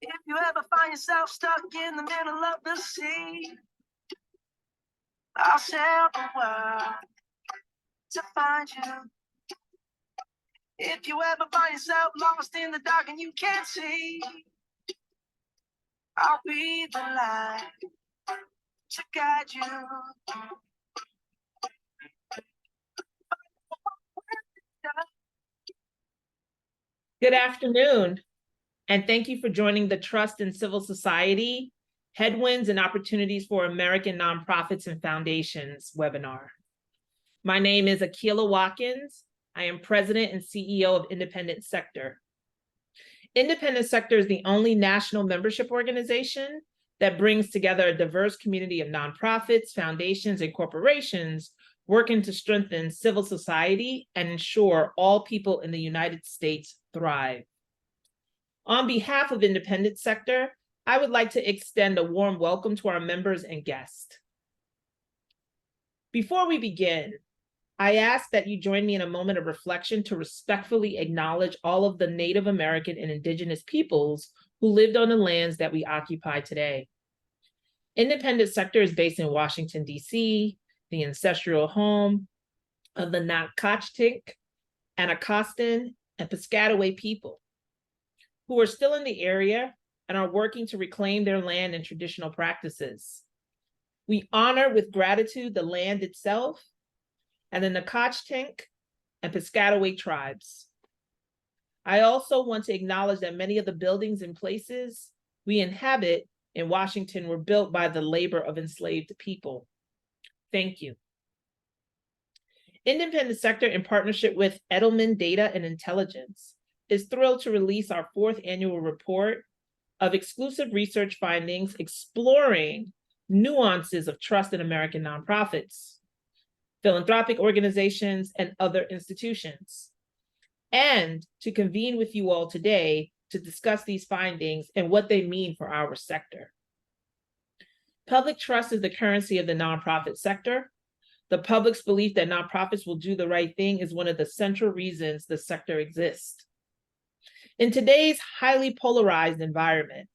If you ever find yourself stuck in the middle of the sea, I'll sail the world to find you. If you ever find yourself lost in the dark and you can't see, I'll be the light to guide you. Good afternoon, and thank you for joining the Trust in Civil Society, Headwinds and Opportunities for American Nonprofits and Foundations webinar. My name is Akilah Watkins. I am President and CEO of Independent Sector. Independent Sector is the only national membership organization that brings together a diverse community of nonprofits, foundations, and corporations working to strengthen civil society and ensure all people in the United States thrive. On behalf of Independent Sector, I would like to extend a warm welcome to our members and guests. Before we begin, I ask that you join me in a moment of reflection to respectfully acknowledge all of the Native American and Indigenous peoples who lived on the lands that we occupy today. Independent Sector is based in Washington, D.C., the ancestral home of the Nacotchtank, Anacostan, and Piscataway people, who are still in the area and are working to reclaim their land and traditional practices. We honor with gratitude the land itself and the Nacotchtank and Piscataway tribes. I also want to acknowledge that many of the buildings and places we inhabit in Washington were built by the labor of enslaved people. Thank you. Independent Sector, in partnership with Edelman Data Intelligence, is thrilled to release our 4th annual report of exclusive research findings exploring nuances of trust in American nonprofits, philanthropic organizations, and other institutions, and to convene with you all today to discuss these findings and what they mean for our sector. Public trust is the currency of the nonprofit sector. The public's belief that nonprofits will do the right thing is one of the central reasons the sector exists. In today's highly polarized environment,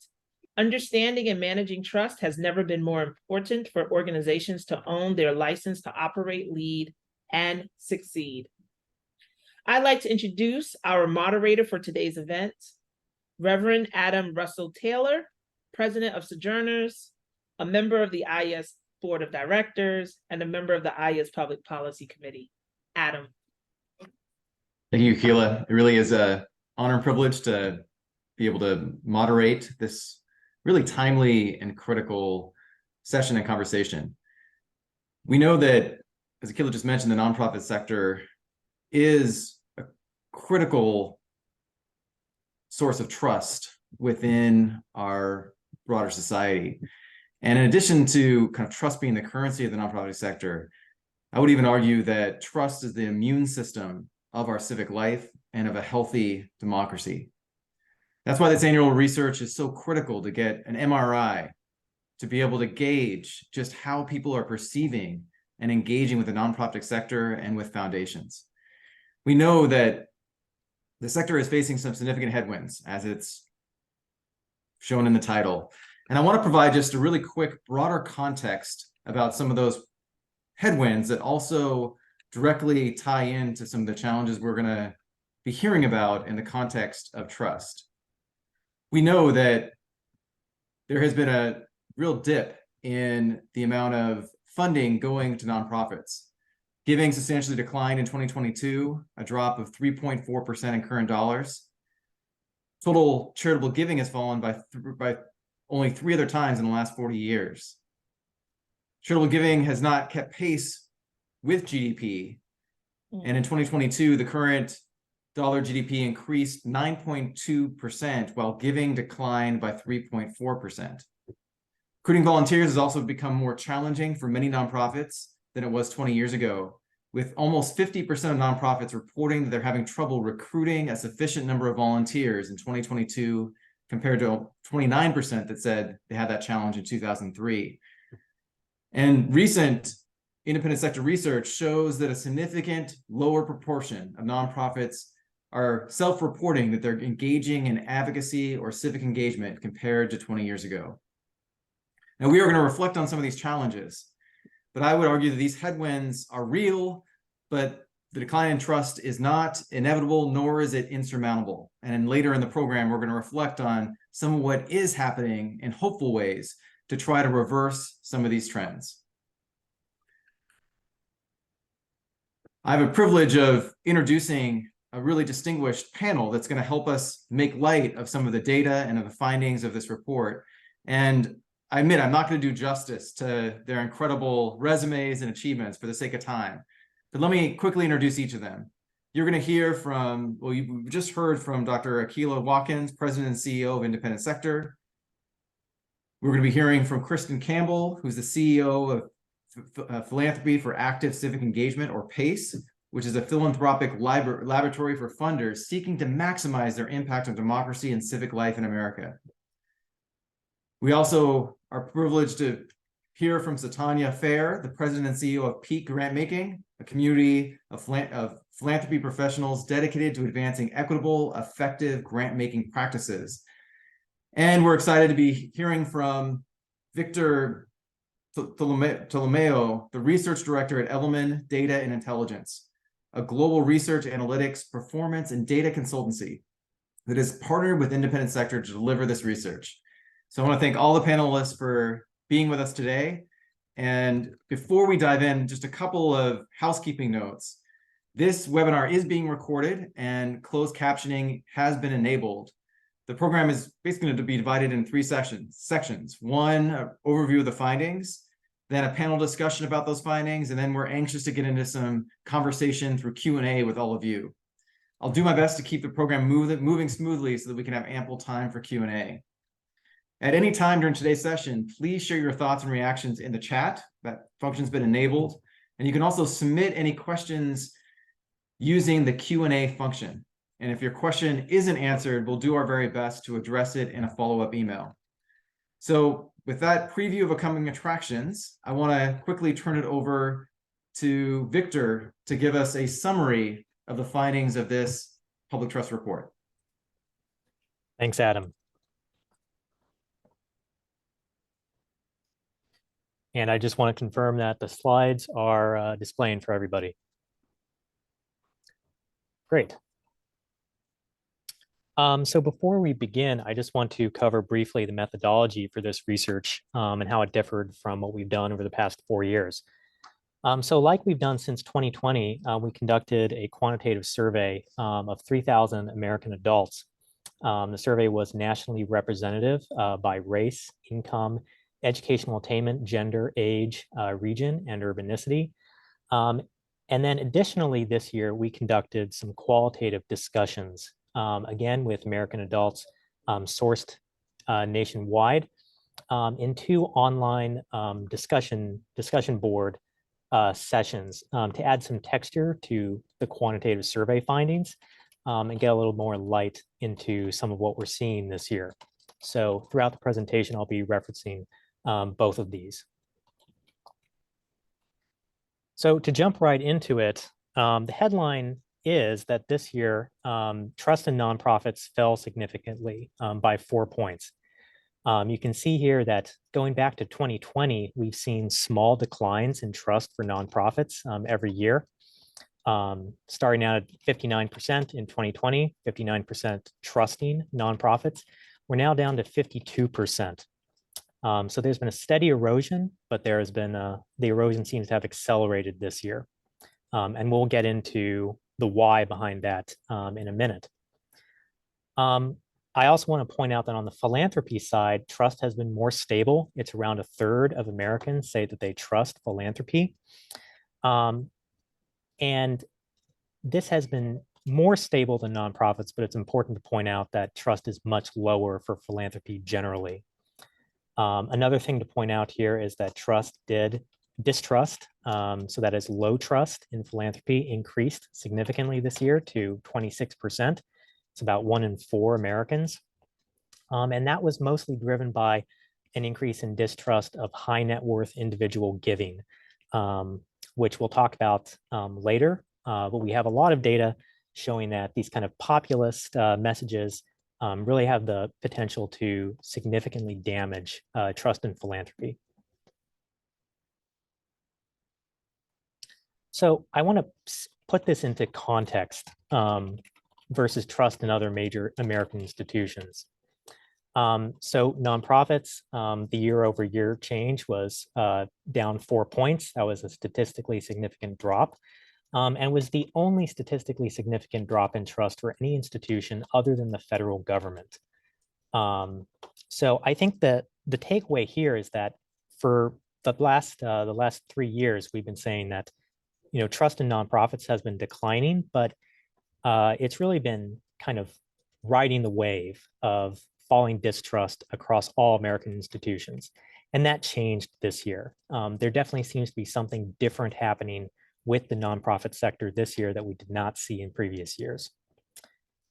understanding and managing trust has never been more important for organizations to own their license to operate, lead, and succeed. I'd like to introduce our moderator for today's event, Reverend Adam Russell Taylor, President of Sojourners, a member of the IES Board of Directors, and a member of the IES Public Policy Committee. Adam. Thank you, Akilah. It really is an honor and privilege to be able to moderate this really timely and critical session and conversation. We know that, as Akilah just mentioned, the nonprofit sector is a critical source of trust within our broader society. And in addition to kind of trust being the currency of the nonprofit sector, I would even argue that trust is the immune system of our civic life and of a healthy democracy. That's why this annual research is so critical, to get an MRI, to be able to gauge just how people are perceiving and engaging with the nonprofit sector and with foundations. We know that the sector is facing some significant headwinds, as it's shown in the title. And I want to provide just a really quick, broader context about some of those headwinds that also directly tie into some of the challenges we're going to be hearing about in the context of trust. We know that there has been a real dip in the amount of funding going to nonprofits. Giving substantially declined in 2022, a drop of 3.4% in current dollars. Total charitable giving has fallen by only 3 other times in the last 40 years. Charitable giving has not kept pace with GDP. And in 2022, the current dollar GDP increased 9.2%, while giving declined by 3.4%. Recruiting volunteers has also become more challenging for many nonprofits than it was 20 years ago, with almost 50% of nonprofits reporting that they're having trouble recruiting a sufficient number of volunteers in 2022, compared to 29% that said they had that challenge in 2003. And recent independent sector research shows that a significant lower proportion of nonprofits are self-reporting that they're engaging in advocacy or civic engagement compared to 20 years ago. Now, we are going to reflect on some of these challenges, but I would argue that these headwinds are real, but the decline in trust is not inevitable, nor is it insurmountable. And later in the program, we're going to reflect on some of what is happening in hopeful ways to try to reverse some of these trends. I have a privilege of introducing a really distinguished panel that's going to help us make light of some of the data and of the findings of this report. And I admit I'm not going to do justice to their incredible resumes and achievements for the sake of time. But let me quickly introduce each of them. You're going to hear from, well, you just heard from Dr. Akilah Watkins, President and CEO of Independent Sector. We're going to be hearing from Kristen Campbell, who's the CEO of Philanthropy for Active Civic Engagement, or PACE, which is a philanthropic laboratory for funders seeking to maximize their impact on democracy and civic life in America. We also are privileged to hear from Satanya Fair, the President and CEO of Peak Grantmaking, a community of philanthropy professionals dedicated to advancing equitable, effective grant-making practices. And we're excited to be hearing from Victor Tolomeo, the Research Director at Edelman Data and Intelligence, a global research, analytics, performance, and data consultancy that has partnered with Independent Sector to deliver this research. So I want to thank all the panelists for being with us today. And before we dive in, just a couple of housekeeping notes. This webinar is being recorded and closed captioning has been enabled. The program is basically going to be divided in three sections. One, an overview of the findings, then a panel discussion about those findings, and then we're anxious to get into some conversation through Q&A with all of you. I'll do my best to keep the program moving smoothly so that we can have ample time for Q&A. At any time during today's session, please share your thoughts and reactions in the chat. That function's been enabled. And you can also submit any questions using the Q&A function. And if your question isn't answered, we'll do our very best to address it in a follow-up email. So with that preview of upcoming attractions, I want to quickly turn it over to Victor to give us a summary of the findings of this public trust report. Thanks, Adam. And I just want to confirm that the slides are displaying for everybody. Great. So before we begin, I just want to cover briefly the methodology for this research and how it differed from what we've done over the past 4 years. So like we've done since 2020, we conducted a quantitative survey of 3,000 American adults. The survey was nationally representative by race, income, educational attainment, gender, age, region, and urbanicity. And then additionally, this year, we conducted some qualitative discussions, again, with American adults sourced nationwide in 2 online discussion board sessions to add some texture to the quantitative survey findings and get a little more light into some of what we're seeing this year. So throughout the presentation, I'll be referencing both of these. So to jump right into it, the headline is that this year, trust in nonprofits fell significantly by 4 points. You can see here that going back to 2020, we've seen small declines in trust for nonprofits every year, starting out at 59% in 2020, 59% trusting nonprofits. We're now down to 52%. So there's been a steady erosion, but there has been the erosion seems to have accelerated this year. And we'll get into the why behind that in a minute. I also want to point out that on the philanthropy side, trust has been more stable. It's around 1/3 of Americans say that they trust philanthropy. And this has been more stable than nonprofits, but it's important to point out that trust is much lower for philanthropy generally. Another thing to point out here is that distrust, so that is low trust in philanthropy, increased significantly this year to 26%. It's about 1 in 4 Americans. And that was mostly driven by an increase in distrust of high net worth individual giving, which we'll talk about later. But we have a lot of data showing that these kind of populist messages really have the potential to significantly damage trust in philanthropy. So I want to put this into context versus trust in other major American institutions. So nonprofits, the year-over-year change was down 4 points. That was a statistically significant drop, and was the only statistically significant drop in trust for any institution other than the federal government. So I think that the takeaway here is that for the last 3 years, we've been saying that trust in nonprofits has been declining, but it's really been kind of riding the wave of falling distrust across all American institutions. And that changed this year. There definitely seems to be something different happening with the nonprofit sector this year that we did not see in previous years.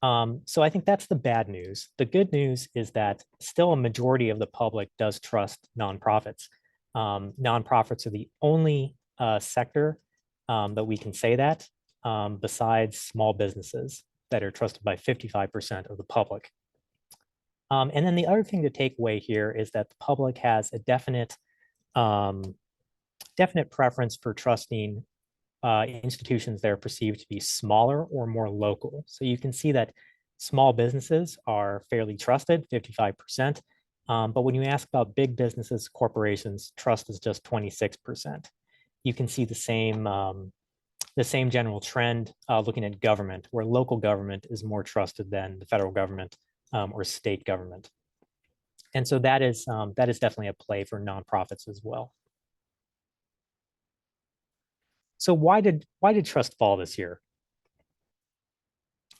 So I think that's the bad news. The good news is that still a majority of the public does trust nonprofits. Nonprofits are the only sector that we can say that, besides small businesses that are trusted by 55% of the public. And then the other thing to take away here is that the public has a definite preference for trusting institutions that are perceived to be smaller or more local. So you can see that small businesses are fairly trusted, 55%. But when you ask about big businesses, corporations, trust is just 26%. You can see the same general trend looking at government, where local government is more trusted than the federal government or state government. And so that is definitely a play for nonprofits as well. So why did trust fall this year?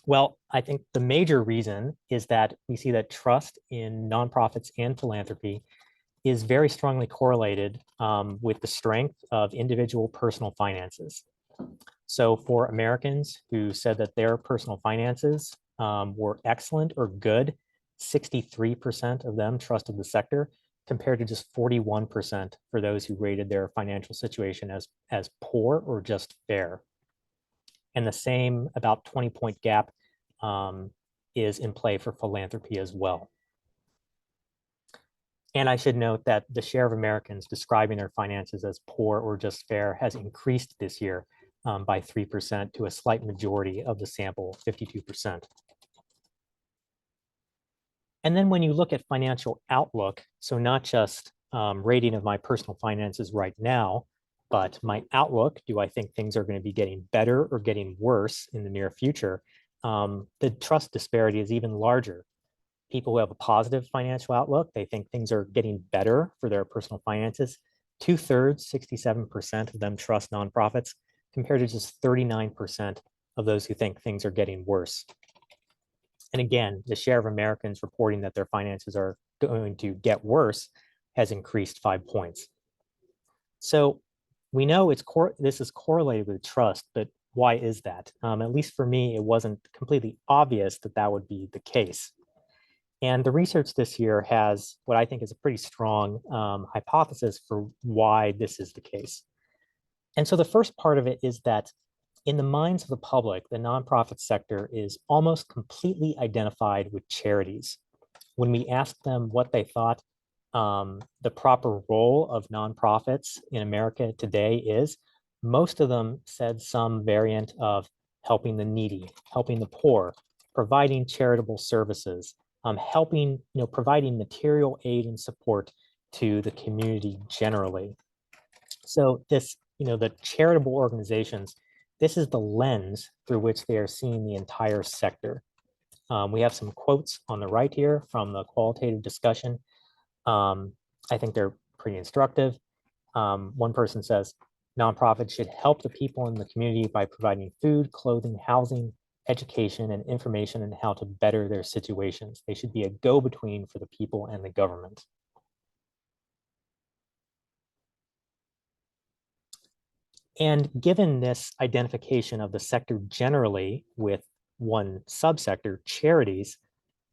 Well, I think the major reason is that we see that trust in nonprofits and philanthropy is very strongly correlated with the strength of individual personal finances. So for Americans who said that their personal finances were excellent or good, 63% of them trusted the sector, compared to just 41% for those who rated their financial situation as poor or just fair. And the same about 20-point gap is in play for philanthropy as well. And I should note that the share of Americans describing their finances as poor or just fair has increased this year by 3% to a slight majority of the sample, 52%. And then when you look at financial outlook, so not just rating of my personal finances right now, but my outlook, do I think things are going to be getting better or getting worse in the near future? The trust disparity is even larger. People who have a positive financial outlook, they think things are getting better for their personal finances. 2/3, 67% of them trust nonprofits, compared to just 39% of those who think things are getting worse. And again, the share of Americans reporting that their finances are going to get worse has increased 5 points. So we know this is correlated with trust, but why is that? At least for me, it wasn't completely obvious that that would be the case. And the research this year has what I think is a pretty strong hypothesis for why this is the case. And so the first part of it is that in the minds of the public, the nonprofit sector is almost completely identified with charities. When we asked them what they thought the proper role of nonprofits in America today is, most of them said some variant of helping the needy, helping the poor, providing charitable services, providing material aid and support to the community generally. So this, the charitable organizations, this is the lens through which they are seeing the entire sector. We have some quotes on the right here from the qualitative discussion. I think they're pretty instructive. One person says, nonprofits should help the people in the community by providing food, clothing, housing, education, and information on how to better their situations. They should be a go-between for the people and the government. And given this identification of the sector generally with one subsector, charities,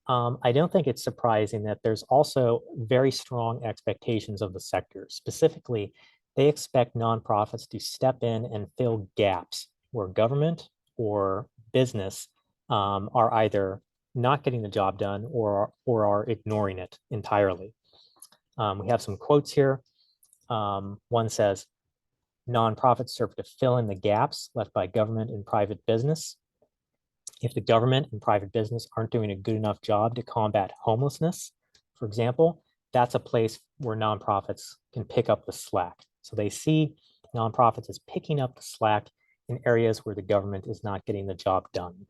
I don't think it's surprising that there's also very strong expectations of the sector. Specifically, they expect nonprofits to step in and fill gaps where government or business are either not getting the job done or are ignoring it entirely. We have some quotes here. One says, nonprofits serve to fill in the gaps left by government and private business. If the government and private business aren't doing a good enough job to combat homelessness, for example, that's a place where nonprofits can pick up the slack. So they see nonprofits as picking up the slack in areas where the government is not getting the job done.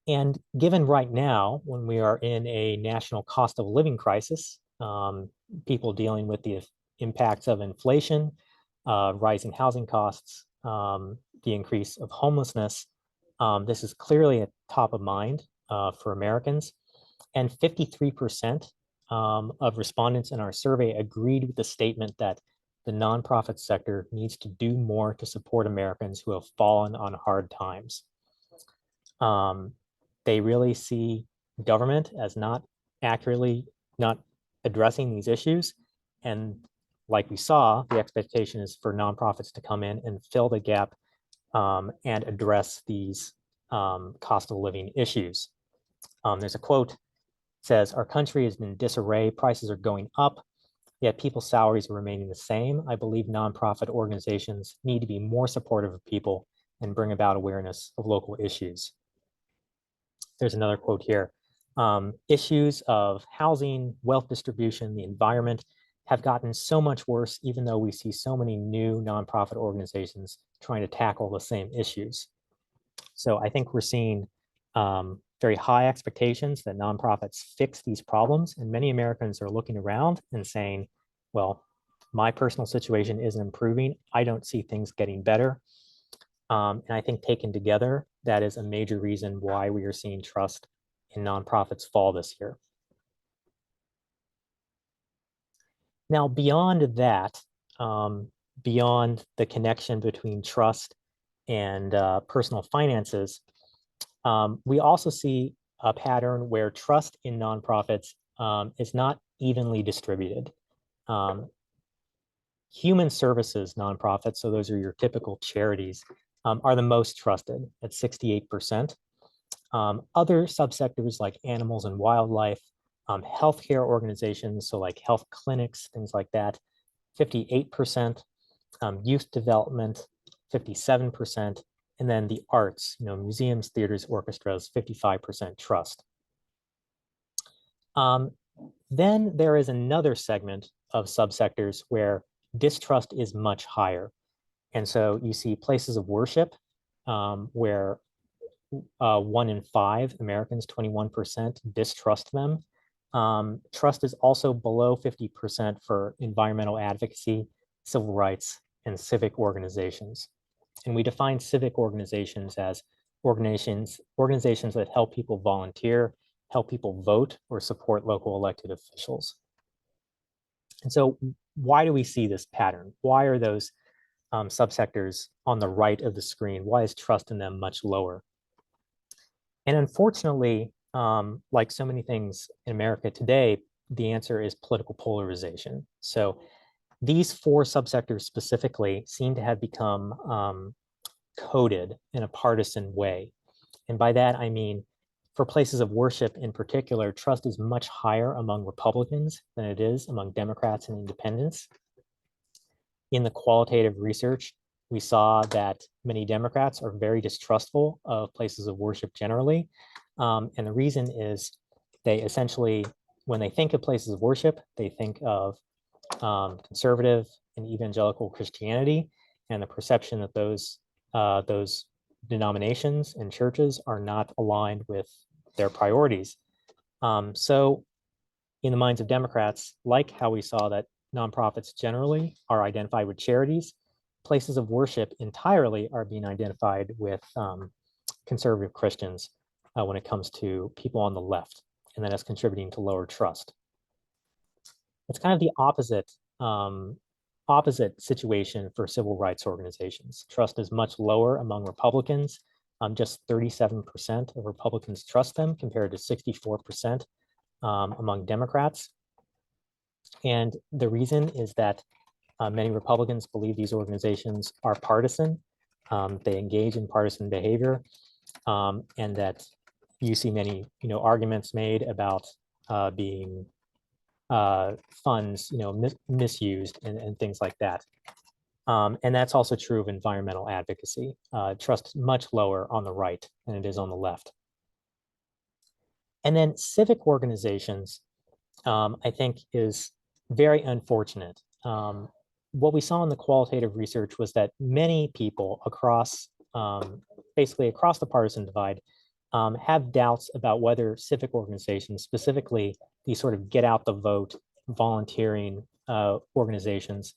And given right now, when we are in a national cost of living crisis, people dealing with the impacts of inflation, rising housing costs, the increase of homelessness, this is clearly at top of mind for Americans. And 53% of respondents in our survey agreed with the statement that the nonprofit sector needs to do more to support Americans who have fallen on hard times. They really see government as not addressing these issues. And like we saw, the expectation is for nonprofits to come in and fill the gap and address these cost of living issues. There's a quote, says, our country is in disarray, prices are going up, yet people's salaries are remaining the same. I believe nonprofit organizations need to be more supportive of people and bring about awareness of local issues. There's another quote here. Issues of housing, wealth distribution, the environment have gotten so much worse, even though we see so many new nonprofit organizations trying to tackle the same issues. So I think we're seeing very high expectations that nonprofits fix these problems. And many Americans are looking around and saying, well, my personal situation isn't improving. I don't see things getting better. And I think taken together, that is a major reason why we are seeing trust in nonprofits fall this year. Now, beyond that, beyond the connection between trust and personal finances, we also see a pattern where trust in nonprofits is not evenly distributed. Human services nonprofits, so those are your typical charities, are the most trusted at 68%. Other subsectors like animals and wildlife, healthcare organizations, so like health clinics, things like that, 58%, youth development, 57%, and then the arts, museums, theaters, orchestras, 55% trust. Then there is another segment of subsectors where distrust is much higher. And so you see places of worship where 1 in 5 Americans, 21%, distrust them. Trust is also below 50% for environmental advocacy, civil rights, and civic organizations. And we define civic organizations as organizations that help people volunteer, help people vote, or support local elected officials. And so why do we see this pattern? Why are those subsectors on the right of the screen? Why is trust in them much lower? And unfortunately, like so many things in America today, the answer is political polarization. So these 4 subsectors specifically seem to have become coded in a partisan way. And by that, I mean, for places of worship in particular, trust is much higher among Republicans than it is among Democrats and independents. In the qualitative research, we saw that many Democrats are very distrustful of places of worship generally. And the reason is they essentially, when they think of places of worship, they think of conservative and evangelical Christianity and the perception that those denominations and churches are not aligned with their priorities. So in the minds of Democrats, like how we saw that nonprofits generally are identified with charities, places of worship entirely are being identified with conservative Christians when it comes to people on the left, and that is contributing to lower trust. It's kind of the opposite situation for civil rights organizations. Trust is much lower among Republicans. Just 37% of Republicans trust them compared to 64% among Democrats. And the reason is that many Republicans believe these organizations are partisan. They engage in partisan behavior, and that you see many, arguments made about being funds, misused and things like that. And that's also true of environmental advocacy. Trust is much lower on the right than it is on the left. And then civic organizations, I think, is very unfortunate. What we saw in the qualitative research was that many people across, basically across the partisan divide, have doubts about whether civic organizations, specifically these sort of get out the vote, volunteering organizations,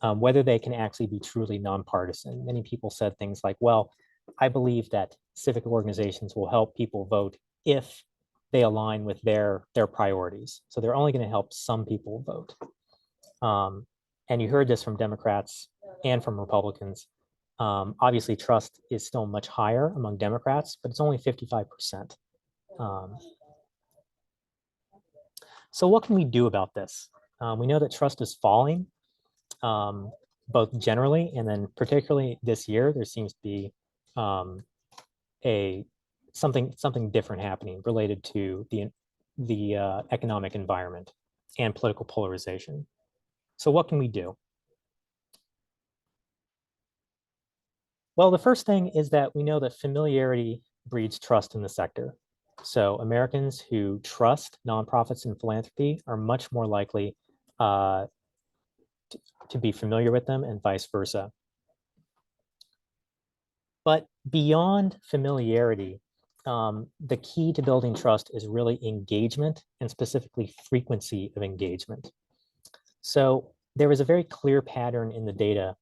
whether they can actually be truly nonpartisan. Many people said things like, well, I believe that civic organizations will help people vote if they align with their priorities. So they're only going to help some people vote. And you heard this from Democrats and from Republicans. Obviously, trust is still much higher among Democrats, but it's only 55%. So what can we do about this? We know that trust is falling, both generally and then particularly this year. There seems to be something different happening related to the economic environment and political polarization. So what can we do? Well, the first thing is that we know that familiarity breeds trust in the sector. So Americans who trust nonprofits and philanthropy are much more likely to be familiar with them, and vice versa. But beyond familiarity, the key to building trust is really engagement, and specifically frequency of engagement. So there was a very clear pattern in the data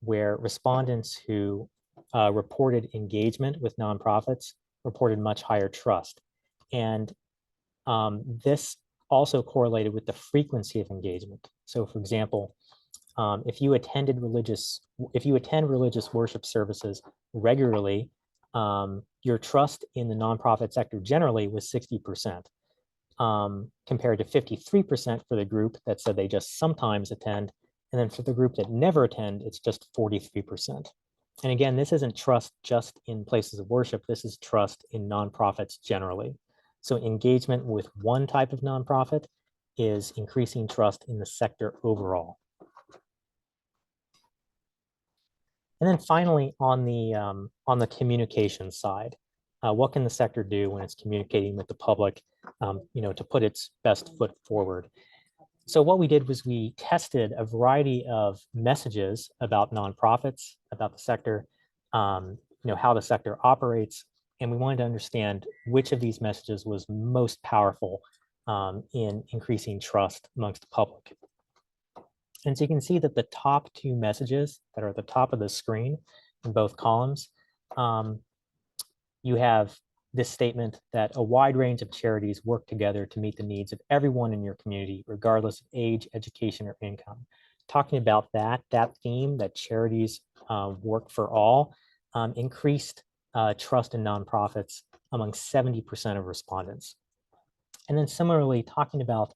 where respondents who reported engagement with nonprofits reported much higher trust. And this also correlated with the frequency of engagement. So for example, if you attend religious worship services regularly, your trust in the nonprofit sector generally was 60%, compared to 53% for the group that said they just sometimes attend. And then for the group that never attend, it's just 43%. And again, this isn't trust just in places of worship. This is trust in nonprofits generally. So engagement with one type of nonprofit is increasing trust in the sector overall. And then finally, on the communication side, what can the sector do when it's communicating with the public, to put its best foot forward? So what we did was we tested a variety of messages about nonprofits, about the sector, how the sector operates, and we wanted to understand which of these messages was most powerful in increasing trust amongst the public. And so you can see that the top two messages that are at the top of the screen in both columns, you have this statement that a wide range of charities work together to meet the needs of everyone in your community, regardless of age, education, or income. Talking about that theme, that charities work for all, increased trust in nonprofits among 70% of respondents. And then similarly, talking about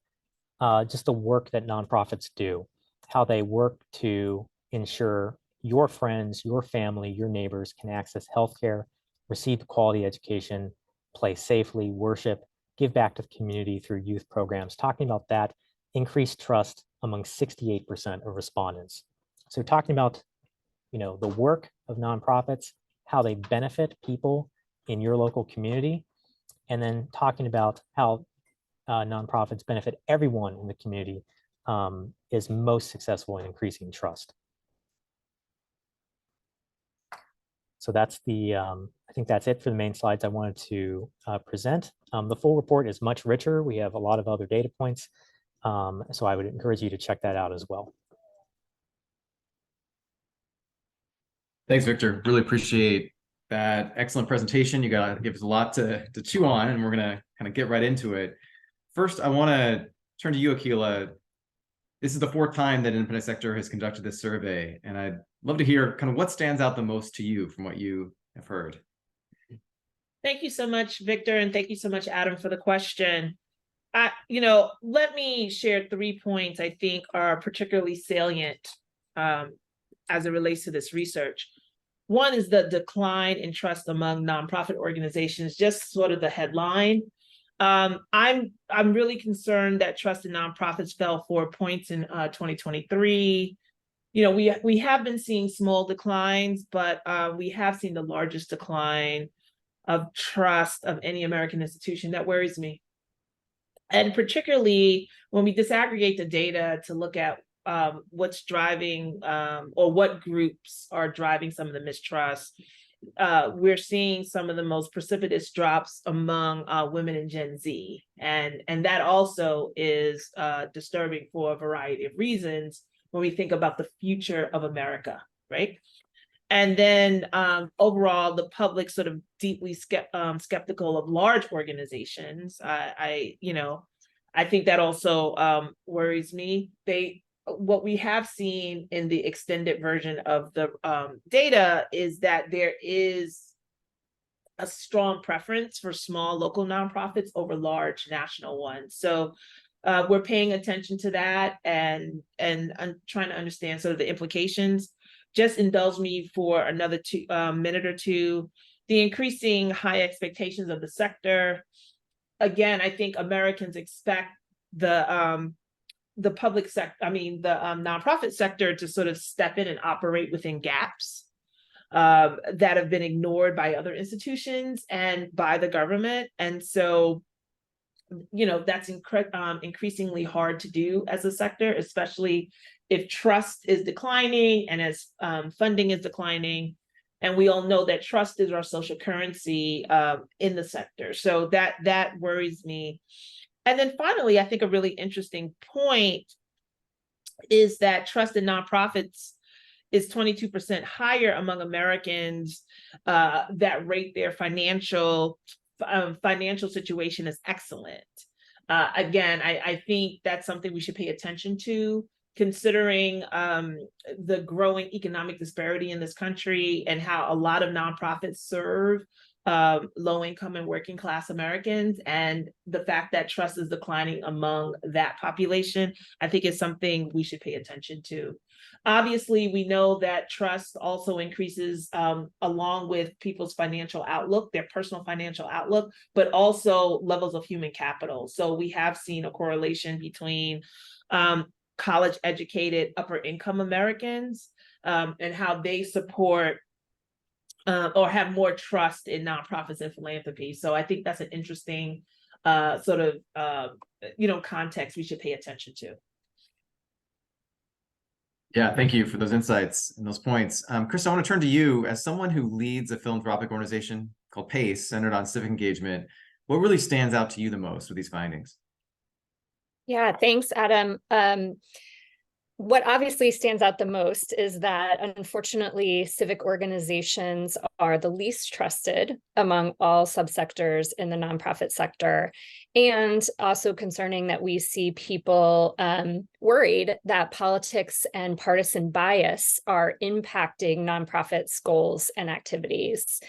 just the work that nonprofits do, how they work to ensure your friends, your family, your neighbors can access healthcare, receive quality education, play safely, worship, give back to the community through youth programs. Talking about that, increased trust among 68% of respondents. So talking about, the work of nonprofits, how they benefit people in your local community, and then talking about how nonprofits benefit everyone in the community is most successful in increasing trust. So that's I think that's it for the main slides I wanted to present. The full report is much richer. We have a lot of other data points. So I would encourage you to check that out as well. Thanks, Victor. Really appreciate that excellent presentation. You got to give us a lot to chew on, and we're going to kind of get right into it. First, I want to turn to you, Akila. This is the fourth time that Independent Sector has conducted this survey, and I'd love to hear kind of what stands out the most to you from what you have heard. Thank you so much, Victor, and thank you so much, Adam, for the question. Let me share 3 points I think are particularly salient as it relates to this research. One is the decline in trust among nonprofit organizations, just sort of the headline. I'm really concerned that trust in nonprofits fell 4 points in 2023. You know, we have been seeing small declines, but we have seen the largest decline of trust of any American institution. That worries me. And particularly when we disaggregate the data to look at what's driving or what groups are driving some of the mistrust, we're seeing some of the most precipitous drops among women and Gen Z. And that also is disturbing for a variety of reasons when we think about the future of America, right? And then overall, the public sort of deeply skeptical of large organizations. I think that also worries me. What we have seen in the extended version of the data is that there is a strong preference for small local nonprofits over large national ones. So we're paying attention to that and I'm trying to understand sort of the implications. Just indulge me for another minute or two. The increasing high expectations of the sector. Again, I think Americans expect the public sector, the nonprofit sector to sort of step in and operate within gaps that have been ignored by other institutions and by the government. And so, that's increasingly hard to do as a sector, especially if trust is declining and as funding is declining. And we all know that trust is our social currency in the sector. So that worries me. And then finally, I think a really interesting point is that trust in nonprofits is 22% higher among Americans that rate their financial situation as excellent. Again, I think that's something we should pay attention to, considering the growing economic disparity in this country and how a lot of nonprofits serve low-income and working class Americans, and the fact that trust is declining among that population, I think is something we should pay attention to. Obviously, we know that trust also increases along with people's financial outlook, their personal financial outlook, but also levels of human capital. So we have seen a correlation between college-educated upper-income Americans and how they support or have more trust in nonprofits and philanthropy. So I think that's an interesting sort of, context we should pay attention to. Yeah, thank you for those insights and those points. Chris, I want to turn to you as someone who leads a philanthropic organization called PACE, centered on civic engagement. What really stands out to you the most with these findings? Yeah, thanks, Adam. What obviously stands out the most is that, unfortunately, civic organizations are the least trusted among all subsectors in the nonprofit sector. And also concerning that we see people worried that politics and partisan bias are impacting nonprofits' goals and activities.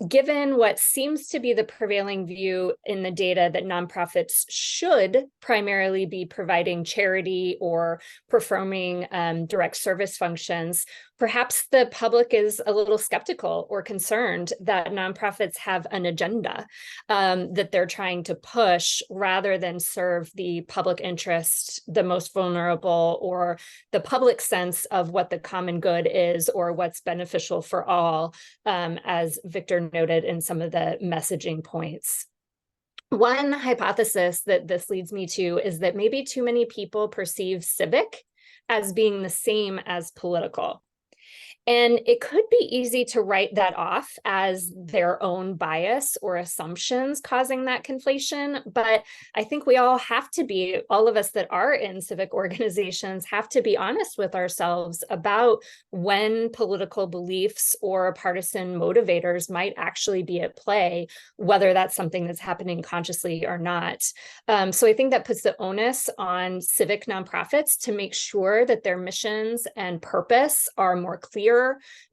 Given what seems to be the prevailing view in the data that nonprofits should primarily be providing charity or performing direct service functions, perhaps the public is a little skeptical or concerned that nonprofits have an agenda that they're trying to push rather than serve the public interest, the most vulnerable, or the public sense of what the common good is or what's beneficial for all, as Victor noted in some of the messaging points. One hypothesis that this leads me to is that maybe too many people perceive civic as being the same as political. And it could be easy to write that off as their own bias or assumptions causing that conflation. But I think we all have to be, all of us that are in civic organizations have to be honest with ourselves about when political beliefs or partisan motivators might actually be at play, whether that's something that's happening consciously or not. So I think that puts the onus on civic nonprofits to make sure that their missions and purpose are more clear,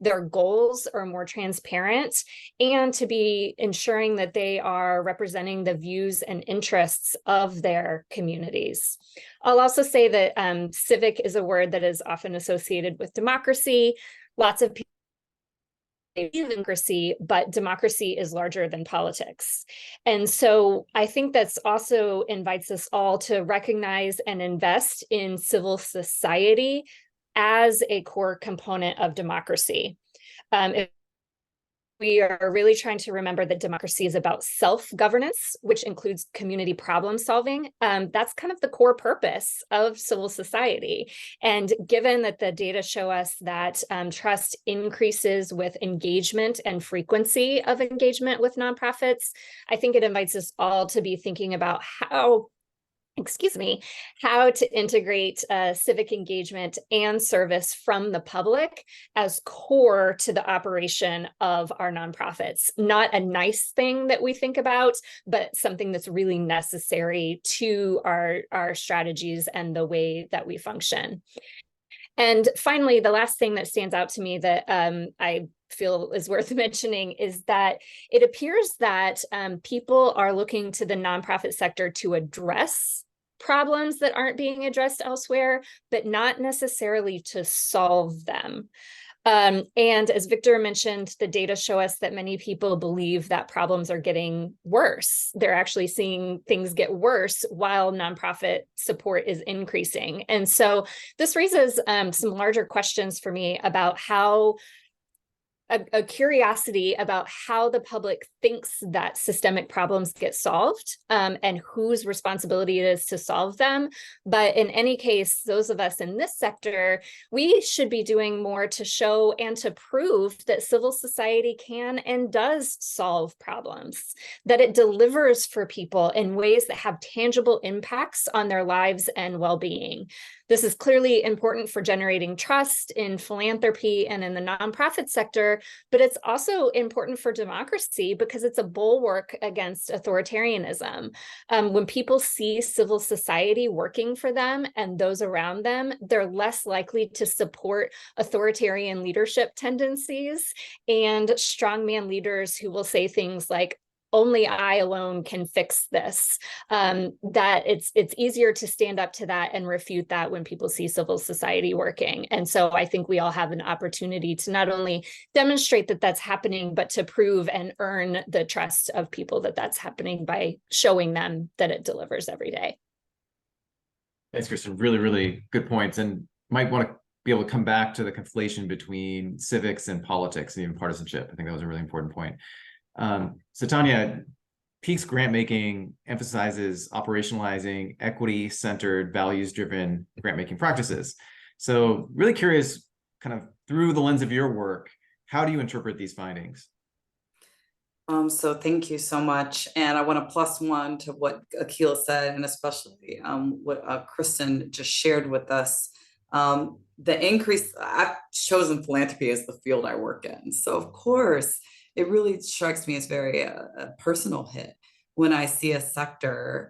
their goals are more transparent, and to be ensuring that they are representing the views and interests of their communities. I'll also say that civic is a word that is often associated with democracy. Lots of democracy, but democracy is larger than politics. And so I think that's also invites us all to recognize and invest in civil society as a core component of democracy. If we are really trying to remember that democracy is about self-governance, which includes community problem solving. That's kind of the core purpose of civil society. And given that the data show us that trust increases with engagement and frequency of engagement with nonprofits, I think it invites us all to be thinking about how to integrate civic engagement and service from the public as core to the operation of our nonprofits. Not a nice thing that we think about, but something that's really necessary to our strategies and the way that we function. And finally, the last thing that stands out to me that I feel is worth mentioning is that it appears that people are looking to the nonprofit sector to address problems that aren't being addressed elsewhere, but not necessarily to solve them. And as Victor mentioned, the data show us that many people believe that problems are getting worse. They're actually seeing things get worse while nonprofit support is increasing. And so this raises some larger questions for me about how a curiosity about how the public thinks that systemic problems get solved and whose responsibility it is to solve them. But in any case, those of us in this sector, we should be doing more to show and to prove that civil society can and does solve problems, that it delivers for people in ways that have tangible impacts on their lives and well-being. This is clearly important for generating trust in philanthropy and in the nonprofit sector, but it's also important for democracy because it's a bulwark against authoritarianism. When people see civil society working for them and those around them, they're less likely to support authoritarian leadership tendencies and strongman leaders who will say things like, only I alone can fix this. That it's easier to stand up to that and refute that when people see civil society working. And so I think we all have an opportunity to not only demonstrate that that's happening, but to prove and earn the trust of people that that's happening by showing them that it delivers every day. Thanks, Kristen. Really, really good points. And might want to be able to come back to the conflation between civics and politics and even partisanship. I think that was a really important point. So Tanya, Peak's grant making emphasizes operationalizing equity-centered, values-driven grant-making practices. So really curious, kind of through the lens of your work, how do you interpret these findings? So thank you so much. And I want to plus one to what Akila said, and especially what Kristen just shared with us. The increase, I've chosen philanthropy as the field I work in. So of course, it really strikes me as very a personal hit when I see a sector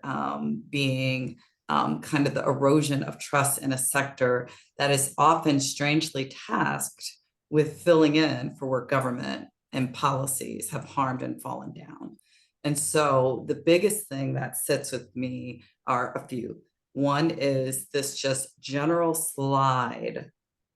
being kind of the erosion of trust in a sector that is often strangely tasked with filling in for where government and policies have harmed and fallen down. And so the biggest thing that sits with me are a few. One is this just general slide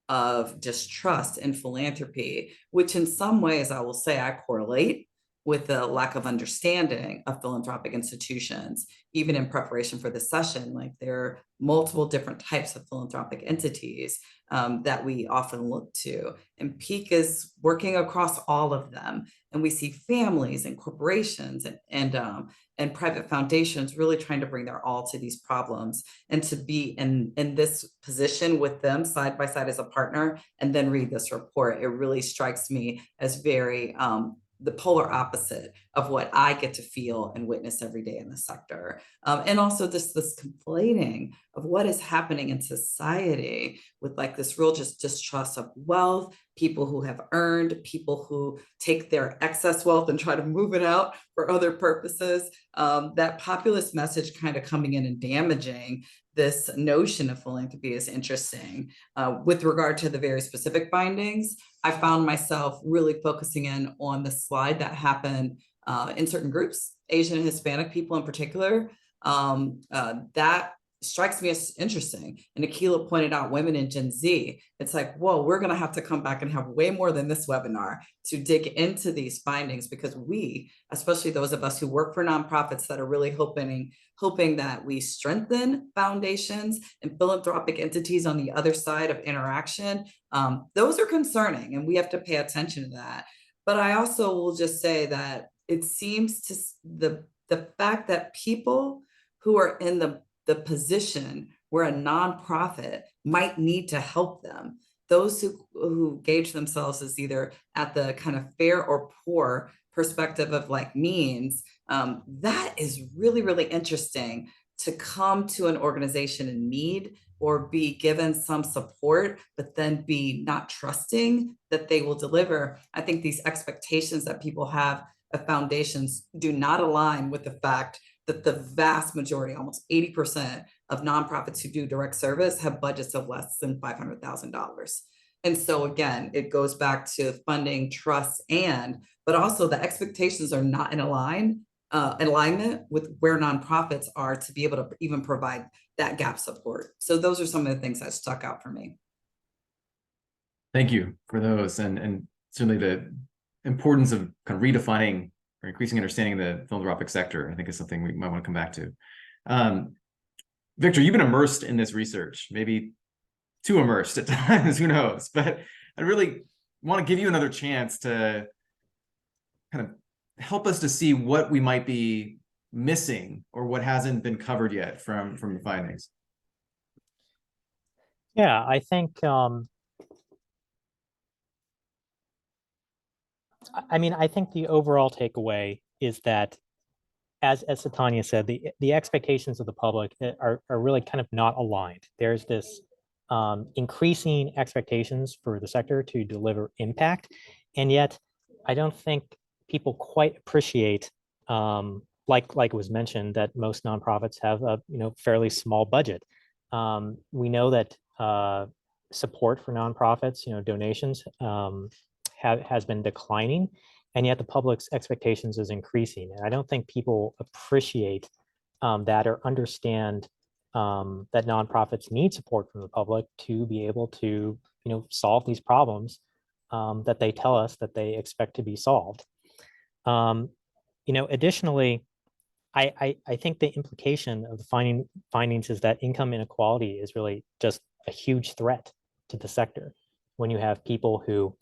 of distrust in philanthropy, which in some ways I will say I correlate with the lack of understanding of philanthropic institutions. Even in preparation for this session, like there are multiple different types of philanthropic entities that we often look to, and Peak is working across all of them. And we see families and corporations and private foundations really trying to bring their all to these problems, and to be in this position with them side by side as a partner and then read this report, it really strikes me as very the polar opposite of what I get to feel and witness every day in the sector. And also this conflating of what is happening in society with like this real just distrust of wealth, people who have earned, people who take their excess wealth and try to move it out for other purposes. That populist message kind of coming in and damaging this notion of philanthropy is interesting. With regard to the very specific findings, I found myself really focusing in on the slide that happened in certain groups, Asian and Hispanic people in particular. That strikes me as interesting. And Akila pointed out women in Gen Z. It's like, whoa, we're going to have to come back and have way more than this webinar to dig into these findings, because we, especially those of us who work for nonprofits that are really hoping that we strengthen foundations and philanthropic entities on the other side of interaction, those are concerning, and we have to pay attention to that. But I also will just say that it seems to the fact that people who are in the position where a nonprofit might need to help them, those who gauge themselves as either at the kind of fair or poor perspective of like means, that is really, really interesting to come to an organization in need or be given some support, but then be not trusting that they will deliver. I think these expectations that people have of foundations do not align with the fact that the vast majority, almost 80% of nonprofits who do direct service have budgets of less than $500,000. And so again, it goes back to funding, trust, but also the expectations are not in alignment with where nonprofits are to be able to even provide that gap support. So those are some of the things that stuck out for me. Thank you for those, and certainly the importance of kind of redefining or increasing understanding the philanthropic sector, I think, is something we might want to come back to. Victor, you've been immersed in this research, maybe too immersed at times, who knows? But I really want to give you another chance to kind of help us to see what we might be missing or what hasn't been covered yet from the findings. Yeah, I think, I think the overall takeaway is that, as Satanya said, the expectations of the public are really kind of not aligned. There's this increasing expectations for the sector to deliver impact, and yet I don't think people quite appreciate, like was mentioned, that most nonprofits have a fairly small budget. We know that support for nonprofits, donations, has been declining, and yet the public's expectations is increasing. And I don't think people appreciate that or understand that nonprofits need support from the public to be able to, solve these problems that they tell us that they expect to be solved. Additionally, I think the implication of the findings is that income inequality is really just a huge threat to the sector. When you have people who,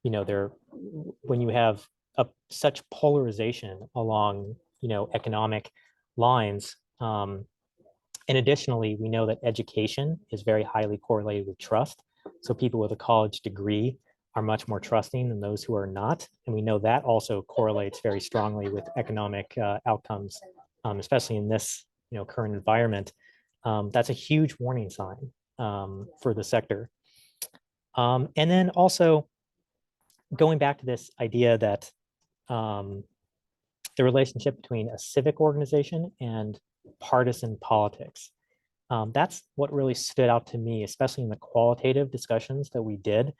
when you have such polarization along, economic lines. And additionally, we know that education is very highly correlated with trust. So people with a college degree are much more trusting than those who are not. And we know that also correlates very strongly with economic outcomes, especially in this current environment. That's a huge warning sign for the sector. And then also going back to this idea that the relationship between a civic organization and partisan politics. That's what really stood out to me, especially in the qualitative discussions that we did.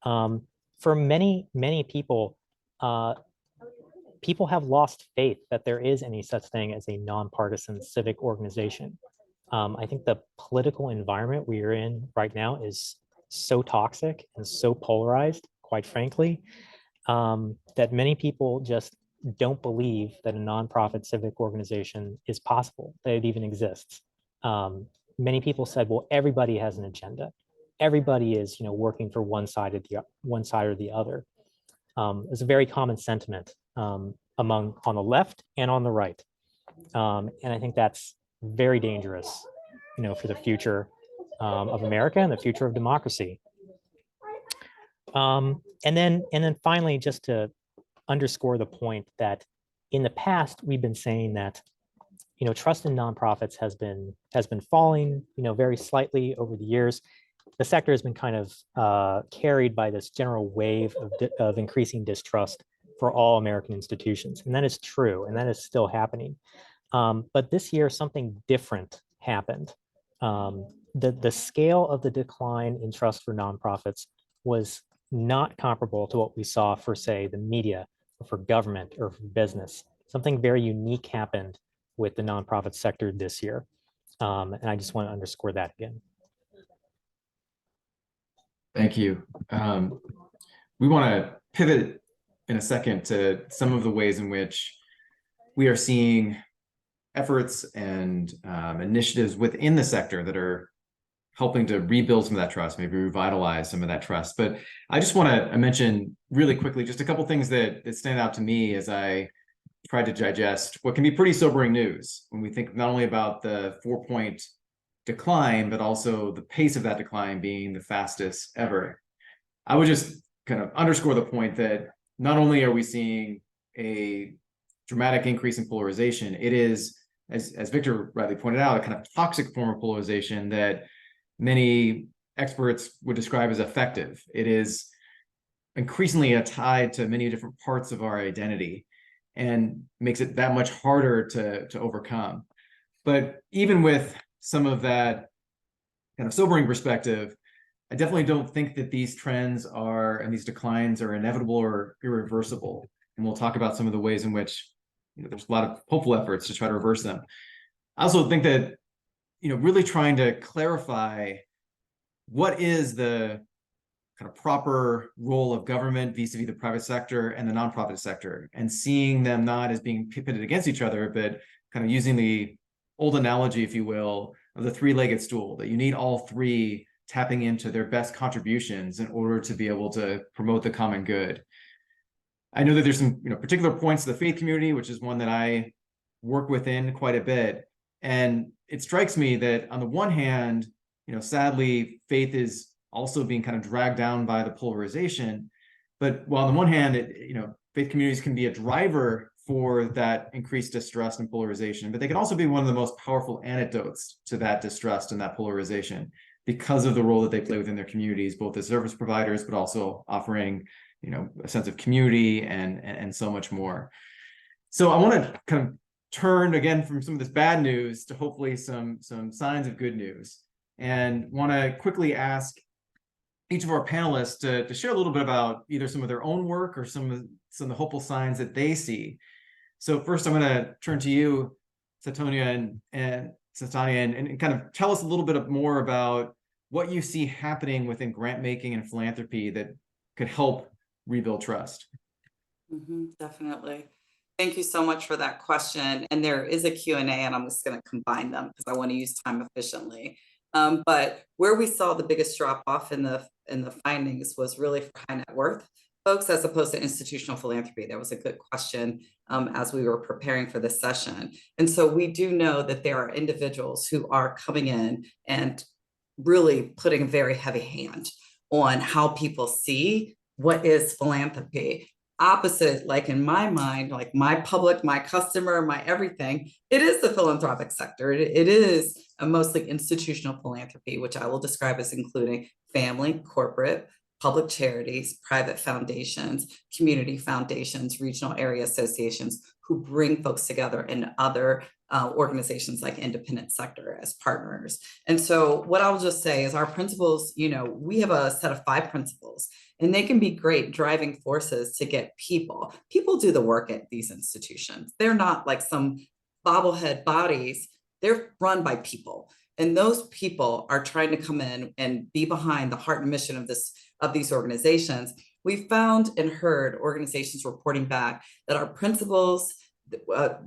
For many, many people, people have lost faith that there is any such thing as a nonpartisan civic organization. I think the political environment we are in right now is so toxic and so polarized, quite frankly, that many people just don't believe that a nonprofit civic organization is possible, that it even exists. Many people said, well, everybody has an agenda. Everybody is, working for one side or the other. It's a very common sentiment on the left and on the right. And I think that's very dangerous, for the future of America and the future of democracy. And then finally, just to underscore the point that in the past, we've been saying that, trust in nonprofits has been falling, very slightly over the years. The sector has been kind of carried by this general wave of increasing distrust for all American institutions. And that is true, and that is still happening. But this year, something different happened. The scale of the decline in trust for nonprofits was not comparable to what we saw for, say, the media or for government or for business. Something very unique happened with the nonprofit sector this year. And I just want to underscore that again. Thank you. We want to pivot in a second to some of the ways in which we are seeing efforts and initiatives within the sector that are helping to rebuild some of that trust, maybe revitalize some of that trust. But I just want to mention really quickly just a couple things that stand out to me as I try to digest what can be pretty sobering news when we think not only about the 4-point decline, but also the pace of that decline being the fastest ever. I would just kind of underscore the point that not only are we seeing a dramatic increase in polarization, it is, as Victor rightly pointed out, a kind of toxic form of polarization that many experts would describe as effective. It is increasingly tied to many different parts of our identity and makes it that much harder to overcome. But even with some of that kind of sobering perspective, I definitely don't think that these trends and these declines are inevitable or irreversible. And we'll talk about some of the ways in which there's a lot of hopeful efforts to try to reverse them. I also think that really trying to clarify what is the kind of proper role of government vis-a-vis the private sector and the nonprofit sector, and seeing them not as being pitted against each other, but kind of using the old analogy, if you will, of the three-legged stool, that you need all three tapping into their best contributions in order to be able to promote the common good. I know that there's some particular points of the faith community, which is one that I work within quite a bit. And it strikes me that on the one hand, sadly, faith is also being kind of dragged down by the polarization. But while on the one hand, faith communities can be a driver for that increased distrust and polarization, but they can also be one of the most powerful antidotes to that distrust and that polarization because of the role that they play within their communities, both as service providers, but also offering a sense of community and so much more. So I want to kind of turn again from some of this bad news to hopefully some signs of good news, and want to quickly ask each of our panelists to share a little bit about either some of their own work or some of the hopeful signs that they see. So first, I'm going to turn to you, Satonia and Satania, and kind of tell us a little bit more about what you see happening within grant making and philanthropy that could help rebuild trust. Definitely. Thank you so much for that question. And there is a Q&A, and I'm just going to combine them because I want to use time efficiently. But where we saw the biggest drop off in the findings was really for high net worth folks as opposed to institutional philanthropy. That was a good question as we were preparing for this session. And so we do know that there are individuals who are coming in and really putting a very heavy hand on how people see what is philanthropy. Opposite, like in my mind, like my public, my customer, my everything, it is the philanthropic sector. It is a mostly institutional philanthropy, which I will describe as including family, corporate, public charities, private foundations, community foundations, regional area associations who bring folks together, and other organizations like independent sector as partners. And so what I'll just say is our principles, we have a set of 5 principles, and they can be great driving forces to get people. People do the work at these institutions. They're not like some bobblehead bodies. They're run by people. And those people are trying to come in and be behind the heart and mission of these organizations. We found and heard organizations reporting back that our principles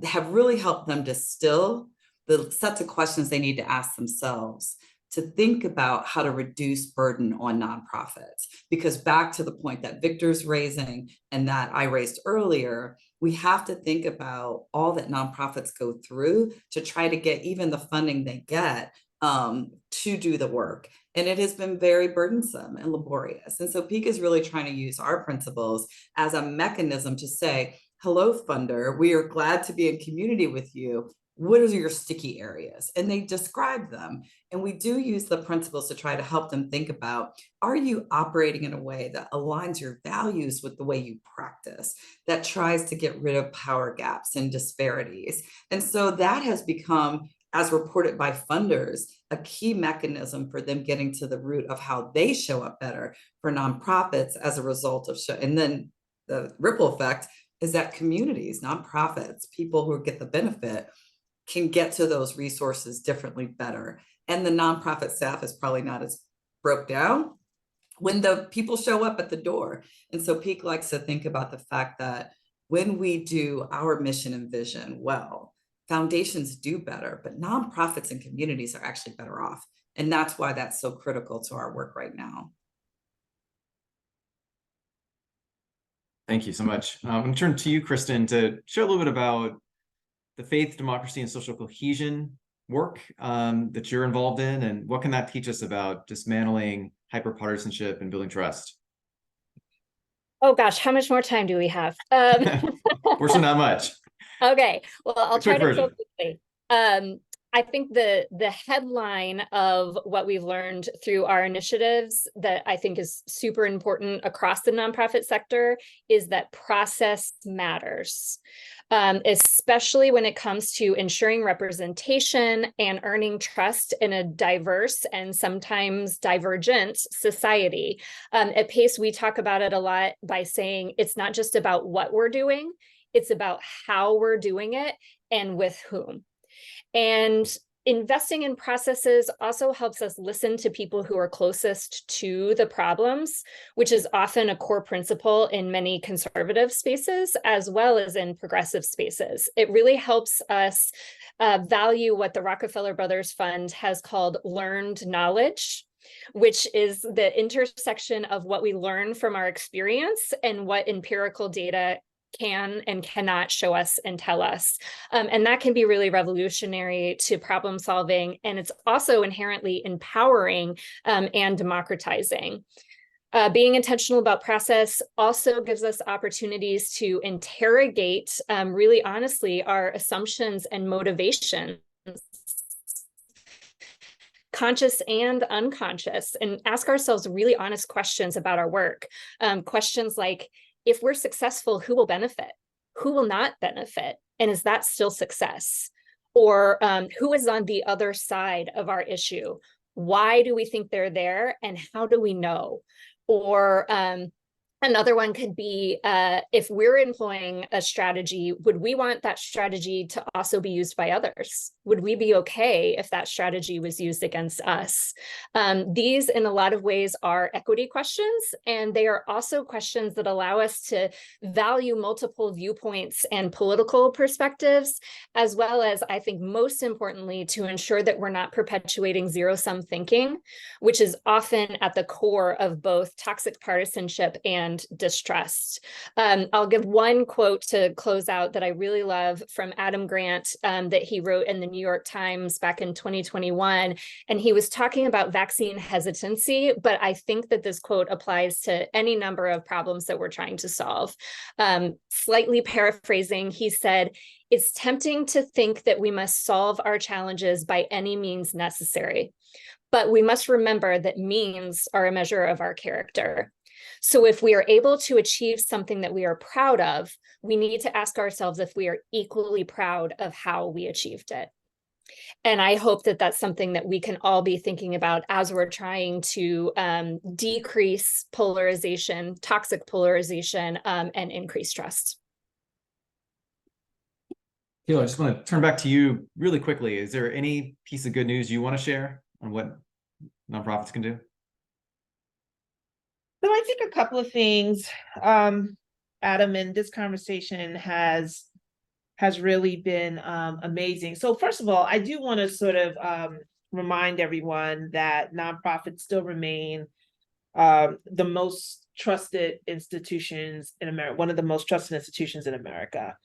have really helped them distill the sets of questions they need to ask themselves to think about how to reduce burden on nonprofits. Because back to the point that Victor's raising and that I raised earlier, we have to think about all that nonprofits go through to try to get even the funding they get to do the work. And it has been very burdensome and laborious. And so Peak is really trying to use our principles as a mechanism to say, hello, funder, we are glad to be in community with you. What are your sticky areas? And they describe them. And we do use the principles to try to help them think about, are you operating in a way that aligns your values with the way you practice, that tries to get rid of power gaps and disparities? And so that has become, as reported by funders, a key mechanism for them getting to the root of how they show up better for nonprofits as a result of and then the ripple effect is that communities, nonprofits, people who get the benefit can get to those resources differently better. And the nonprofit staff is probably not as broke down when the people show up at the door. And so Peak likes to think about the fact that when we do our mission and vision well, foundations do better, but nonprofits and communities are actually better off. And that's why that's so critical to our work right now. Thank you so much. I'm going to turn to you, Kristen, to share a little bit about the faith, democracy, and social cohesion work that you're involved in, and what can that teach us about dismantling hyperpartisanship and building trust? Oh gosh, how much more time do we have? Fortunately, not much. Okay, well, I'll try to version. go quickly. I think the headline of what we've learned through our initiatives that I think is super important across the nonprofit sector is that process matters, especially when it comes to ensuring representation and earning trust in a diverse and sometimes divergent society. At PACE, we talk about it a lot by saying it's not just about what we're doing, it's about how we're doing it and with whom. And investing in processes also helps us listen to people who are closest to the problems, which is often a core principle in many conservative spaces, as well as in progressive spaces. It really helps us value what the Rockefeller Brothers Fund has called learned knowledge, which is the intersection of what we learn from our experience and what empirical data can and cannot show us and tell us. And that can be really revolutionary to problem solving. And it's also inherently empowering and democratizing. Being intentional about process also gives us opportunities to interrogate, really honestly, our assumptions and motivations, conscious and unconscious, and ask ourselves really honest questions about our work. Questions like, if we're successful, who will benefit? Who will not benefit? And is that still success? Or who is on the other side of our issue? Why do we think they're there? And how do we know? Or another one could be, if we're employing a strategy, would we want that strategy to also be used by others? Would we be okay if that strategy was used against us? These, in a lot of ways, are equity questions, and they are also questions that allow us to value multiple viewpoints and political perspectives, as well as, I think, most importantly, to ensure that we're not perpetuating zero-sum thinking, which is often at the core of both toxic partisanship and distrust. I'll give one quote to close out that I really love from Adam Grant that he wrote in the New York Times back in 2021. And he was talking about vaccine hesitancy, but I think that this quote applies to any number of problems that we're trying to solve. Slightly paraphrasing, he said, "It's tempting to think that we must solve our challenges by any means necessary, but we must remember that means are a measure of our character. So if we are able to achieve something that we are proud of, we need to ask ourselves if we are equally proud of how we achieved it." And I hope that that's something that we can all be thinking about as we're trying to decrease polarization, toxic polarization, and increase trust. Sheila, I just want to turn back to you really quickly. Is there any piece of good news you want to share on what nonprofits can do? So I think a couple of things, Adam, and this conversation has really been amazing. So first of all, I do want to sort of remind everyone that nonprofits still remain the most trusted institutions in America, one of the most trusted institutions in America.